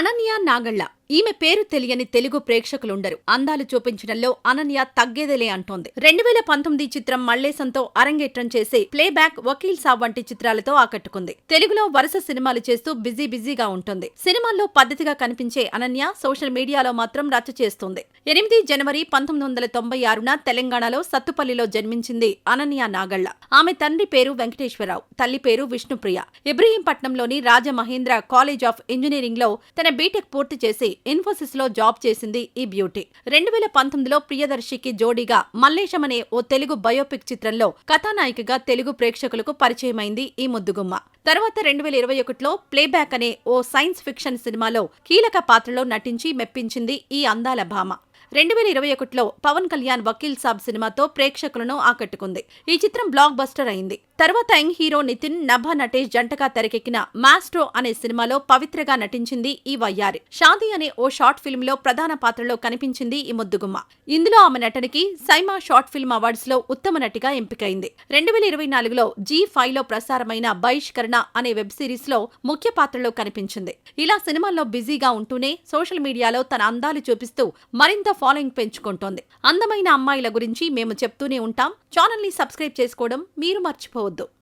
అనన్య నాగళ్ళ. ఈమె పేరు తెలియని తెలుగు ప్రేక్షకులుండరు. అందాలు చూపించడంలో అనన్య తగ్గేదేలే అంటోంది. 2019 చిత్రం మల్లేశంతో అరంగేట్రం చేసే ప్లేబ్యాక్, వకీల్ సాబ్ వంటి చిత్రాలతో ఆకట్టుకుంది. తెలుగులో వరుస సినిమాలు చేస్తూ బిజీగా ఉంటుంది. సినిమాల్లో పద్ధతిగా కనిపించే అనన్య సోషల్ మీడియాలో మాత్రం రచ్చ చేస్తుంది. 8 జనవరి 1996న తెలంగాణలో సత్తుపల్లిలో జన్మించింది అనన్య నాగళ్ళ. ఆమె తండ్రి పేరు వెంకటేశ్వరరావు, తల్లి పేరు విష్ణుప్రియ. ఇబ్రహీంపట్నంలోని రాజమహేంద్ర కాలేజ్ ఆఫ్ ఇంజనీరింగ్ లో తన బీటెక్ పూర్తి చేసి ఇన్ఫోసిస్ లో జాబ్ చేసింది ఈ బ్యూటీ. 2019లో ప్రియదర్శికి జోడీగా మల్లేశం అనే ఓ తెలుగు బయోపిక్ చిత్రంలో కథానాయికగా తెలుగు ప్రేక్షకులకు పరిచయమైంది ఈ ముద్దుగుమ్మ. తర్వాత 2021లో ప్లేబ్యాక్ అనే ఓ సైన్స్ ఫిక్షన్ సినిమాలో కీలక పాత్రలో నటించి మెప్పించింది ఈ అందాల భామ. 2021లో పవన్ కళ్యాణ్ వకీల్ సాబ్ సినిమాతో ప్రేక్షకులను ఆకట్టుకుంది. ఈ చిత్రం బ్లాక్ బస్టర్ అయింది. తర్వాత యంగ్ హీరో నితిన్, నభా నటేష్ జంటగా తెరకెక్కిన మాస్ట్రో అనే సినిమాలో పవిత్రగా నటించింది ఈ వయ్యారి. షాదీ అనే ఓ షార్ట్ ఫిల్మ్ లో ప్రధాన పాత్రలో కనిపించింది ఈ ముద్దుగుమ్మ. ఇందులో ఆమె నటనకి సైమా షార్ట్ ఫిల్మ్ అవార్డ్స్ లో ఉత్తమ నటిగా ఎంపికైంది. 2024లో G5లో ప్రసారమైన బహిష్కరణ అనే వెబ్ సిరీస్ లో ముఖ్య పాత్రలో కనిపించింది. ఇలా సినిమాల్లో బిజీగా ఉంటూనే సోషల్ మీడియాలో తన అందాలు చూపిస్తూ మరింత ఫాలోయింగ్ పెంచుకుంటోంది. అందమైన అమ్మాయిల గురించి మేము చెప్తూనే ఉంటాం. ఛానల్ ని సబ్స్క్రైబ్ చేసుకోవడం మీరు మర్చిపోవద్దు.